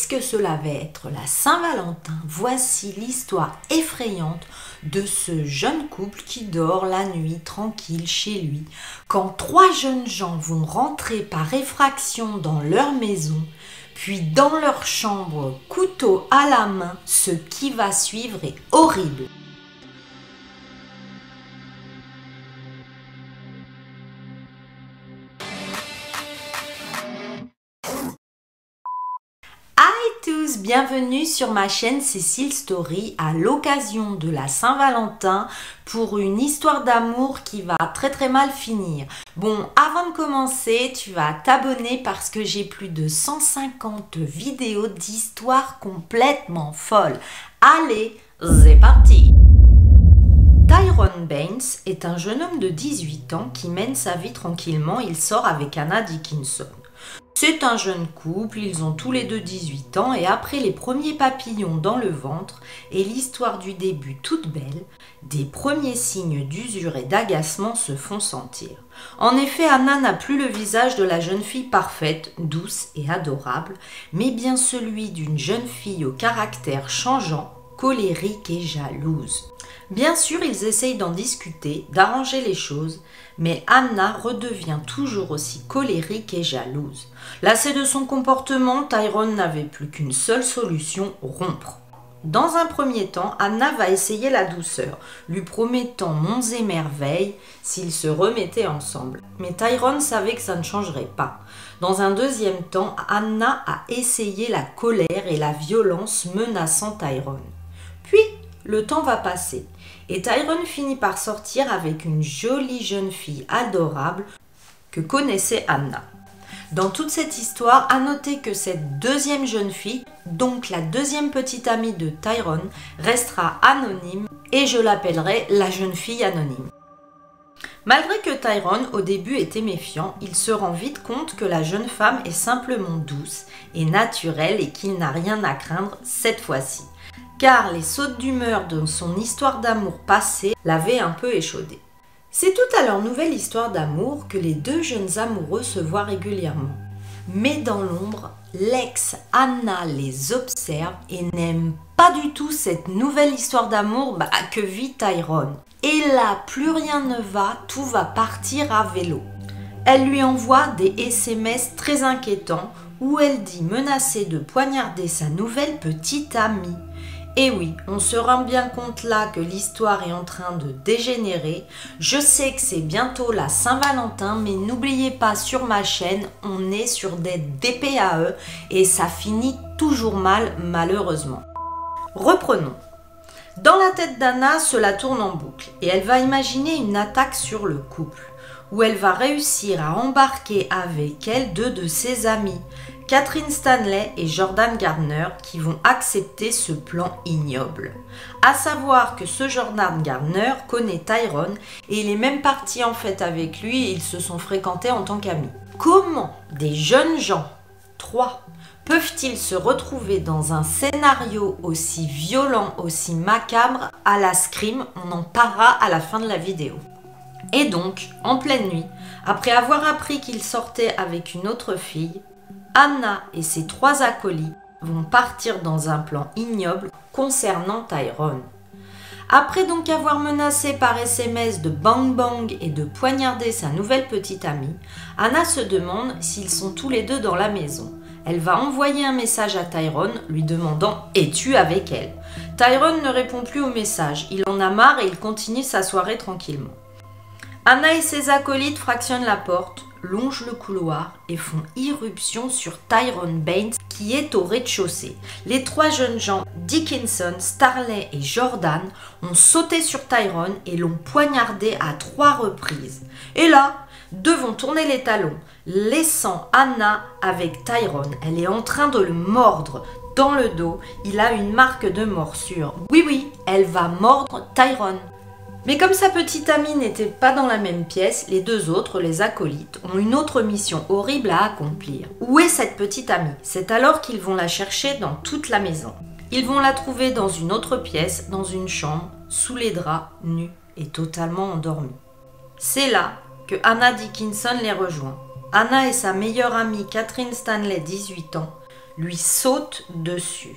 puisque cela va être la Saint-Valentin, voici l'histoire effrayante de ce jeune couple qui dort la nuit tranquille chez lui, quand trois jeunes gens vont rentrer par effraction dans leur maison, puis dans leur chambre, couteau à la main. Ce qui va suivre est horrible. Tous, bienvenue sur ma chaîne Cécile Story à l'occasion de la Saint-Valentin pour une histoire d'amour qui va très mal finir. Bon, avant de commencer, tu vas t'abonner parce que j'ai plus de 150 vidéos d'histoires complètement folles. Allez, c'est parti! Tyrone Baines est un jeune homme de 18 ans qui mène sa vie tranquillement. Il sort avec Anna Dickinson. C'est un jeune couple, ils ont tous les deux 18 ans et après les premiers papillons dans le ventre et l'histoire du début toute belle, des premiers signes d'usure et d'agacement se font sentir. En effet, Anna n'a plus le visage de la jeune fille parfaite, douce et adorable, mais bien celui d'une jeune fille au caractère changeant, colérique et jalouse. Bien sûr, ils essayent d'en discuter, d'arranger les choses, mais Anna redevient toujours aussi colérique et jalouse. Lassée de son comportement, Tyrone n'avait plus qu'une seule solution, rompre. Dans un premier temps, Anna va essayer la douceur, lui promettant monts et merveilles s'ils se remettaient ensemble. Mais Tyrone savait que ça ne changerait pas. Dans un deuxième temps, Anna a essayé la colère et la violence menaçant Tyrone. Puis, le temps va passer et Tyrone finit par sortir avec une jolie jeune fille adorable que connaissait Anna. Dans toute cette histoire, à noter que cette deuxième jeune fille, donc la deuxième petite amie de Tyrone, restera anonyme et je l'appellerai la jeune fille anonyme. Malgré que Tyrone au début était méfiant, il se rend vite compte que la jeune femme est simplement douce et naturelle et qu'il n'a rien à craindre cette fois-ci. Car les sautes d'humeur de son histoire d'amour passée l'avaient un peu échaudé. C'est tout à leur nouvelle histoire d'amour que les deux jeunes amoureux se voient régulièrement. Mais dans l'ombre, l'ex Anna les observe et n'aime pas du tout cette nouvelle histoire d'amour que vit Tyrone. Et là, plus rien ne va, tout va partir à vélo. Elle lui envoie des SMS très inquiétants où elle dit menacer de poignarder sa nouvelle petite amie. Et oui, on se rend bien compte là que l'histoire est en train de dégénérer. Je sais que c'est bientôt la Saint-Valentin, mais n'oubliez pas, sur ma chaîne, on est sur des DPAE et ça finit toujours mal, malheureusement. Reprenons. Dans la tête d'Anna, cela tourne en boucle et elle va imaginer une attaque sur le couple, où elle va réussir à embarquer avec elle deux de ses amis, Catherine Stanley et Jordan Gardner, qui vont accepter ce plan ignoble. À savoir que ce Jordan Gardner connaît Tyrone et il est même parti en fait avec lui et ils se sont fréquentés en tant qu'amis. Comment des jeunes gens, trois, peuvent-ils se retrouver dans un scénario aussi violent, aussi macabre à la Scream? On en parlera à la fin de la vidéo. Et donc, en pleine nuit, après avoir appris qu'il sortait avec une autre fille, Anna et ses trois acolytes vont partir dans un plan ignoble concernant Tyrone. Après donc avoir menacé par SMS de bang-bang et de poignarder sa nouvelle petite amie, Anna se demande s'ils sont tous les deux dans la maison. Elle va envoyer un message à Tyrone lui demandant « Es-tu avec elle ?» Tyrone ne répond plus au message, il en a marre et il continue sa soirée tranquillement. Anna et ses acolytes fractionnent la porte, longent le couloir et font irruption sur Tyrone Baines qui est au rez-de-chaussée. Les trois jeunes gens, Dickinson, Starley et Jordan, ont sauté sur Tyrone et l'ont poignardé à 3 reprises. Et là, deux vont tourner les talons, laissant Anna avec Tyrone. Elle est en train de le mordre dans le dos. Il a une marque de morsure. Oui, elle va mordre Tyrone. Mais comme sa petite amie n'était pas dans la même pièce, les deux autres, les acolytes, ont une autre mission horrible à accomplir. Où est cette petite amie? C'est alors qu'ils vont la chercher dans toute la maison. Ils vont la trouver dans une autre pièce, dans une chambre, sous les draps, nue et totalement endormie. C'est là que Anna Dickinson les rejoint. Anna et sa meilleure amie Catherine Stanley, 18 ans, lui saute dessus.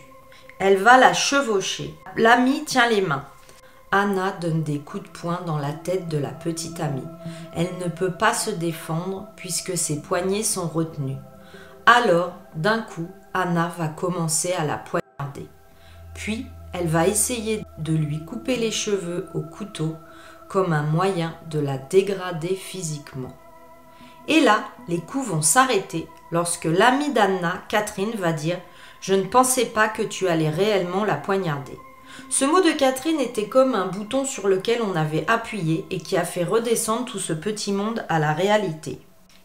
Elle va la chevaucher. L'amie tient les mains. Anna donne des coups de poing dans la tête de la petite amie. Elle ne peut pas se défendre puisque ses poignets sont retenus. Alors, d'un coup, Anna va commencer à la poignarder. Puis, elle va essayer de lui couper les cheveux au couteau comme un moyen de la dégrader physiquement. Et là, les coups vont s'arrêter lorsque l'amie d'Anna, Catherine, va dire « Je ne pensais pas que tu allais réellement la poignarder ». Ce mot de Catherine était comme un bouton sur lequel on avait appuyé et qui a fait redescendre tout ce petit monde à la réalité.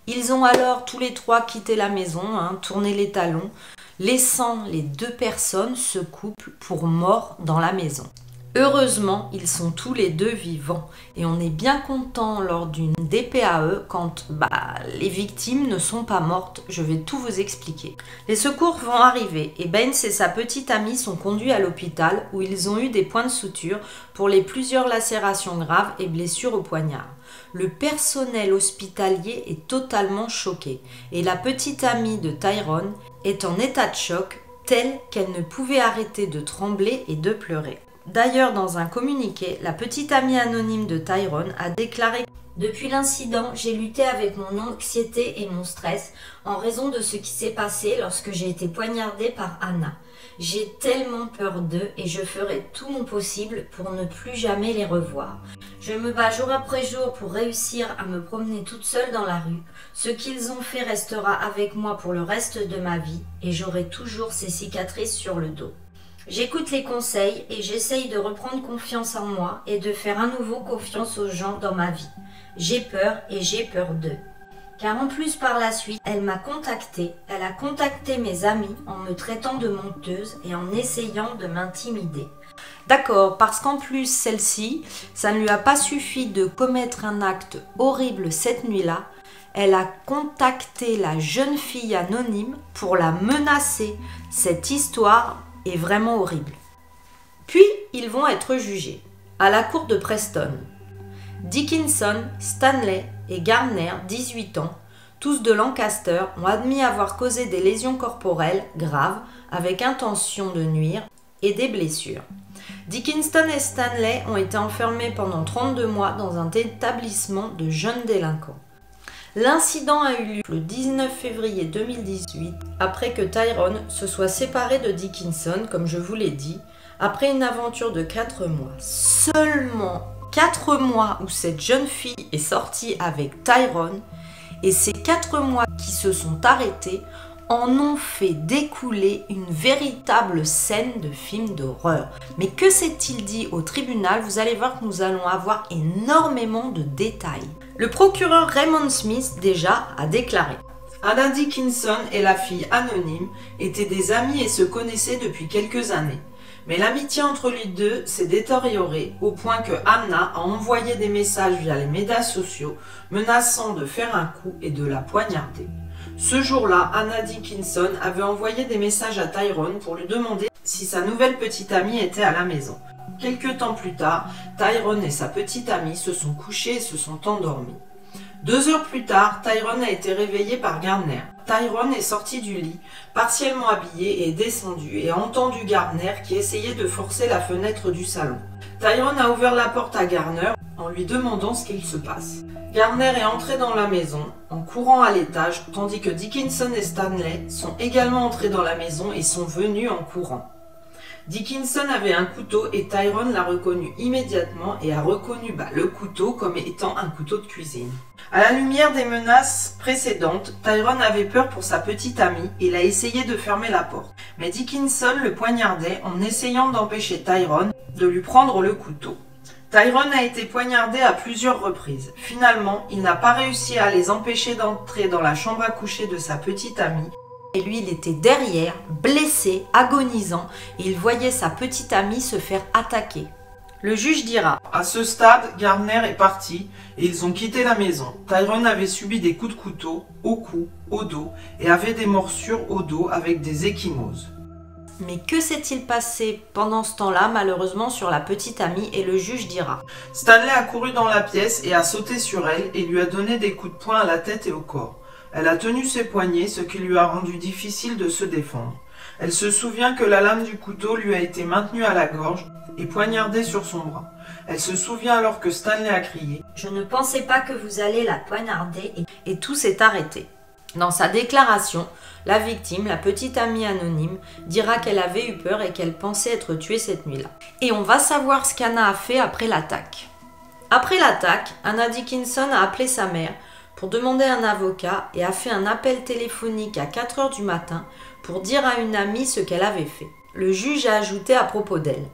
Ils ont alors tous les trois quitté la maison, tourné les talons, laissant les deux personnes, ce couple, pour mort dans la maison. Heureusement, ils sont tous les deux vivants et on est bien content lors d'une DPAE quand les victimes ne sont pas mortes. Je vais tout vous expliquer. Les secours vont arriver et Baines et sa petite amie sont conduits à l'hôpital où ils ont eu des points de suture pour les plusieurs lacérations graves et blessures au poignard. Le personnel hospitalier est totalement choqué et la petite amie de Tyrone est en état de choc tel qu'elle ne pouvait arrêter de trembler et de pleurer. D'ailleurs, dans un communiqué, la petite amie anonyme de Tyrone a déclaré « Depuis l'incident, j'ai lutté avec mon anxiété et mon stress en raison de ce qui s'est passé lorsque j'ai été poignardée par Anna. J'ai tellement peur d'eux et je ferai tout mon possible pour ne plus jamais les revoir. Je me bats jour après jour pour réussir à me promener toute seule dans la rue. Ce qu'ils ont fait restera avec moi pour le reste de ma vie et j'aurai toujours ces cicatrices sur le dos. J'écoute les conseils et j'essaye de reprendre confiance en moi et de faire à nouveau confiance aux gens dans ma vie. J'ai peur et j'ai peur d'eux. » Car en plus par la suite, elle a contacté mes amis en me traitant de menteuse et en essayant de m'intimider. D'accord, parce qu'en plus celle-ci, ça ne lui a pas suffi de commettre un acte horrible cette nuit-là, elle a contacté la jeune fille anonyme pour la menacer. Cette histoire est vraiment horrible. Puis, ils vont être jugés à la cour de Preston. Dickinson, Stanley et Gardner, 18 ans, tous de Lancaster, ont admis avoir causé des lésions corporelles graves avec intention de nuire et des blessures. Dickinson et Stanley ont été enfermés pendant 32 mois dans un établissement de jeunes délinquants. L'incident a eu lieu le 19 février 2018, après que Tyrone se soit séparé de Dickinson, comme je vous l'ai dit, après une aventure de 4 mois. Seulement 4 mois où cette jeune fille est sortie avec Tyrone, et ces 4 mois qui se sont arrêtés en ont fait découler une véritable scène de film d'horreur. Mais que s'est-il dit au tribunal? Vous allez voir que nous allons avoir énormément de détails. Le procureur Raymond Smith, déjà, a déclaré « Anna Dickinson et la fille anonyme étaient des amis et se connaissaient depuis quelques années. Mais l'amitié entre les deux s'est détériorée au point que Anna a envoyé des messages via les médias sociaux menaçant de faire un coup et de la poignarder. Ce jour-là, Anna Dickinson avait envoyé des messages à Tyrone pour lui demander si sa nouvelle petite amie était à la maison. Quelque temps plus tard, Tyrone et sa petite amie se sont couchés et se sont endormis. 2 heures plus tard, Tyrone a été réveillé par Gardner. Tyrone est sorti du lit, partiellement habillé et est descendu et a entendu Gardner qui essayait de forcer la fenêtre du salon. Tyrone a ouvert la porte à Gardner en lui demandant ce qu'il se passe. Gardner est entré dans la maison en courant à l'étage, tandis que Dickinson et Stanley sont également entrés dans la maison et sont venus en courant. Dickinson avait un couteau et Tyrone l'a reconnu immédiatement et a reconnu le couteau comme étant un couteau de cuisine. À la lumière des menaces précédentes, Tyrone avait peur pour sa petite amie et il a essayé de fermer la porte. Mais Dickinson le poignardait en essayant d'empêcher Tyrone de lui prendre le couteau. Tyrone a été poignardé à plusieurs reprises. Finalement, il n'a pas réussi à les empêcher d'entrer dans la chambre à coucher de sa petite amie. Et lui, il était derrière, blessé, agonisant, et il voyait sa petite amie se faire attaquer. Le juge dira « À ce stade, Gardner est parti et ils ont quitté la maison. Tyrone avait subi des coups de couteau au cou, au dos et avait des morsures au dos avec des ecchymoses. » Mais que s'est-il passé pendant ce temps-là, malheureusement, sur la petite amie? Et le juge dira « Stanley a couru dans la pièce et a sauté sur elle et lui a donné des coups de poing à la tête et au corps. Elle a tenu ses poignets, ce qui lui a rendu difficile de se défendre. Elle se souvient que la lame du couteau lui a été maintenue à la gorge et poignardée sur son bras. Elle se souvient alors que Stanley a crié « Je ne pensais pas que vous alliez la poignarder » et tout s'est arrêté. Dans sa déclaration, la victime, la petite amie anonyme, dira qu'elle avait eu peur et qu'elle pensait être tuée cette nuit-là. Et on va savoir ce qu'Anna a fait après l'attaque. Après l'attaque, Anna Dickinson a appelé sa mère pour demander un avocat et a fait un appel téléphonique à 4 h du matin pour dire à une amie ce qu'elle avait fait. Le juge a ajouté à propos d'elle.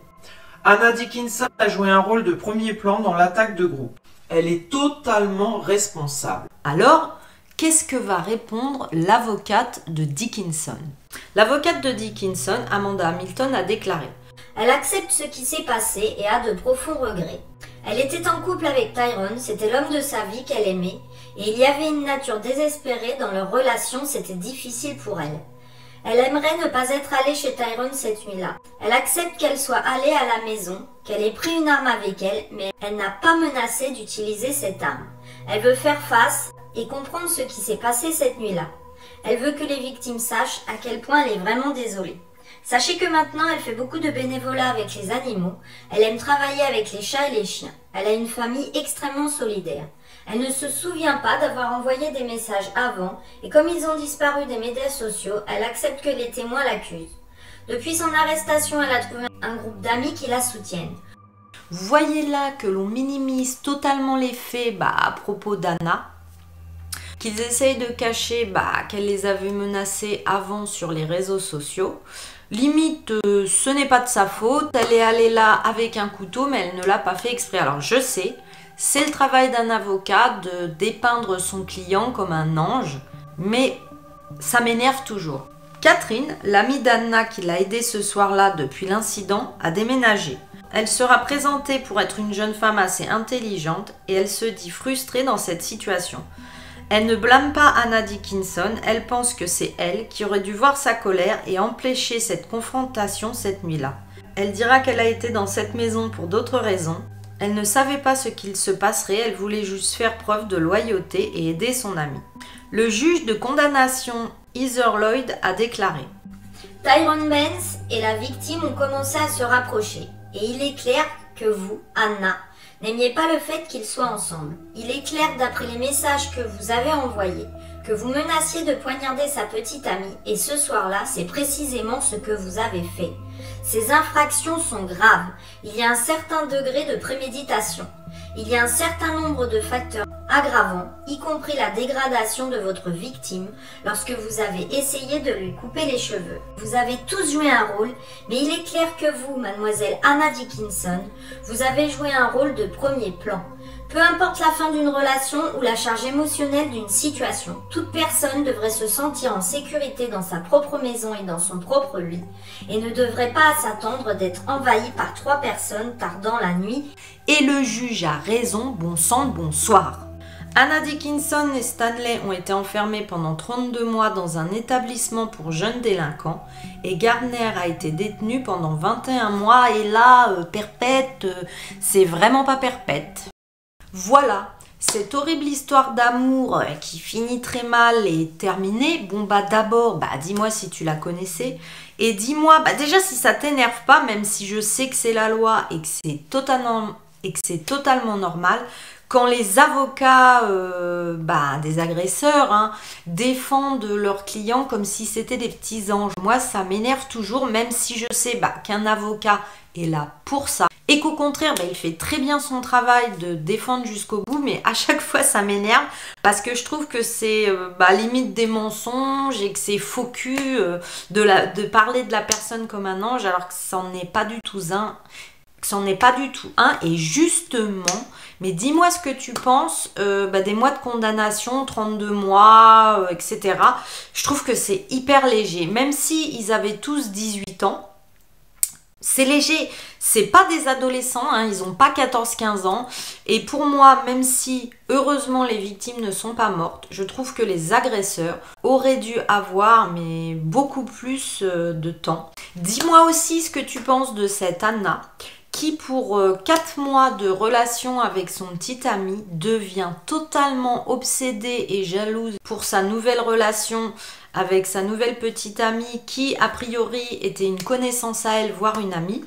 Anna Dickinson a joué un rôle de premier plan dans l'attaque de groupe. Elle est totalement responsable. Alors, qu'est-ce que va répondre l'avocate de Dickinson? L'avocate de Dickinson, Amanda Hamilton, a déclaré: Elle accepte ce qui s'est passé et a de profonds regrets. Elle était en couple avec Tyrone, c'était l'homme de sa vie qu'elle aimait, et il y avait une nature désespérée dans leur relation, c'était difficile pour elle. Elle aimerait ne pas être allée chez Tyrone cette nuit-là. Elle accepte qu'elle soit allée à la maison, qu'elle ait pris une arme avec elle, mais elle n'a pas menacé d'utiliser cette arme. Elle veut faire face et comprendre ce qui s'est passé cette nuit-là. Elle veut que les victimes sachent à quel point elle est vraiment désolée. Sachez que maintenant, elle fait beaucoup de bénévolat avec les animaux. Elle aime travailler avec les chats et les chiens. Elle a une famille extrêmement solidaire. Elle ne se souvient pas d'avoir envoyé des messages avant et comme ils ont disparu des médias sociaux, elle accepte que les témoins l'accusent. Depuis son arrestation, elle a trouvé un groupe d'amis qui la soutiennent. Vous voyez là que l'on minimise totalement les faits à propos d'Anna, qu'ils essayent de cacher qu'elle les avait menacés avant sur les réseaux sociaux. Limite, ce n'est pas de sa faute, elle est allée là avec un couteau, mais elle ne l'a pas fait exprès. Alors je sais, c'est le travail d'un avocat de dépeindre son client comme un ange, mais ça m'énerve toujours. Catherine, l'amie d'Anna qui l'a aidée ce soir-là depuis l'incident, a déménagé. Elle sera présentée pour être une jeune femme assez intelligente et elle se dit frustrée dans cette situation. Elle ne blâme pas Anna Dickinson, elle pense que c'est elle qui aurait dû voir sa colère et empêcher cette confrontation cette nuit-là. Elle dira qu'elle a été dans cette maison pour d'autres raisons. Elle ne savait pas ce qu'il se passerait, elle voulait juste faire preuve de loyauté et aider son amie. Le juge de condamnation Heather Lloyd a déclaré: Tyrone Benz et la victime ont commencé à se rapprocher. Et il est clair que vous, Anna, n'aimiez pas le fait qu'ils soient ensemble. Il est clair d'après les messages que vous avez envoyés que vous menaciez de poignarder sa petite amie et ce soir-là, c'est précisément ce que vous avez fait. Ces infractions sont graves. Il y a un certain degré de préméditation. Il y a un certain nombre de facteurs aggravants, y compris la dégradation de votre victime lorsque vous avez essayé de lui couper les cheveux. Vous avez tous joué un rôle, mais il est clair que vous, mademoiselle Anna Dickinson, vous avez joué un rôle de premier plan. Peu importe la fin d'une relation ou la charge émotionnelle d'une situation, toute personne devrait se sentir en sécurité dans sa propre maison et dans son propre lit et ne devrait pas s'attendre d'être envahie par 3 personnes tardant la nuit. Et le juge a raison, bon sang, bonsoir. Anna Dickinson et Stanley ont été enfermés pendant 32 mois dans un établissement pour jeunes délinquants et Gardner a été détenu pendant 21 mois et là, perpète, c'est vraiment pas perpète. Voilà, cette horrible histoire d'amour qui finit très mal est terminée. Bon d'abord, dis-moi si tu la connaissais et dis-moi déjà si ça t'énerve pas, même si je sais que c'est la loi et que c'est totalement normal. Quand les avocats des agresseurs défendent leurs clients comme si c'était des petits anges. Moi, ça m'énerve toujours, même si je sais qu'un avocat est là pour ça. Et qu'au contraire, il fait très bien son travail de défendre jusqu'au bout, mais à chaque fois, ça m'énerve parce que je trouve que c'est limite des mensonges et que c'est faux cul de parler de la personne comme un ange alors que ça n'en est pas du tout un. Et justement, mais dis-moi ce que tu penses des mois de condamnation, 32 mois, etc. Je trouve que c'est hyper léger. Même si ils avaient tous 18 ans, c'est léger. C'est pas des adolescents, ils n'ont pas 14-15 ans. Et pour moi, même si heureusement les victimes ne sont pas mortes, je trouve que les agresseurs auraient dû avoir beaucoup plus de temps. Dis-moi aussi ce que tu penses de cette Anna qui pour 4 mois de relation avec son petit ami devient totalement obsédée et jalouse pour sa nouvelle relation avec sa nouvelle petite amie qui a priori était une connaissance à elle, voire une amie.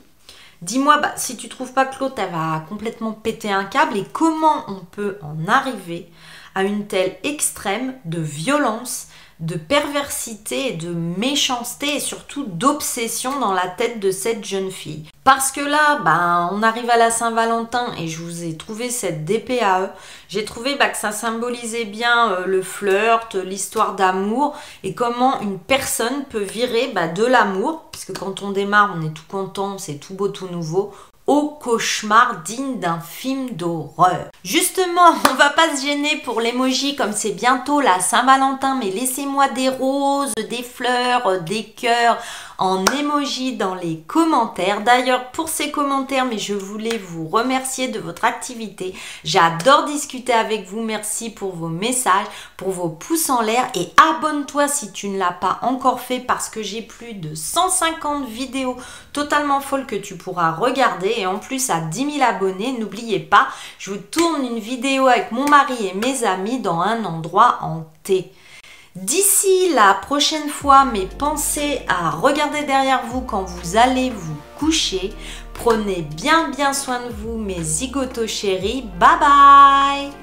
Dis-moi si tu trouves pas que l'autre elle va complètement péter un câble et comment on peut en arriver à une telle extrême de violence, de perversité, et de méchanceté et surtout d'obsession dans la tête de cette jeune fille. Parce que là, on arrive à la Saint-Valentin et je vous ai trouvé cette DPAE. J'ai trouvé que ça symbolisait bien le flirt, l'histoire d'amour et comment une personne peut virer de l'amour, puisque quand on démarre, on est tout content, c'est tout beau, tout nouveau, au cauchemar digne d'un film d'horreur. Justement, on va pas se gêner pour l'emoji comme c'est bientôt la Saint-Valentin, mais laissez-moi des roses, des fleurs, des cœurs en emoji dans les commentaires. D'ailleurs, pour ces commentaires, mais je voulais vous remercier de votre activité. J'adore discuter avec vous. Merci pour vos messages, pour vos pouces en l'air et abonne-toi si tu ne l'as pas encore fait parce que j'ai plus de 150 vidéos totalement folles que tu pourras regarder et en plus à 10 000 abonnés, n'oubliez pas, je vous tourne une vidéo avec mon mari et mes amis dans un endroit hanté. D'ici la prochaine fois, mais pensez à regarder derrière vous quand vous allez vous coucher. Prenez bien soin de vous, mes zigotos chéris. Bye bye!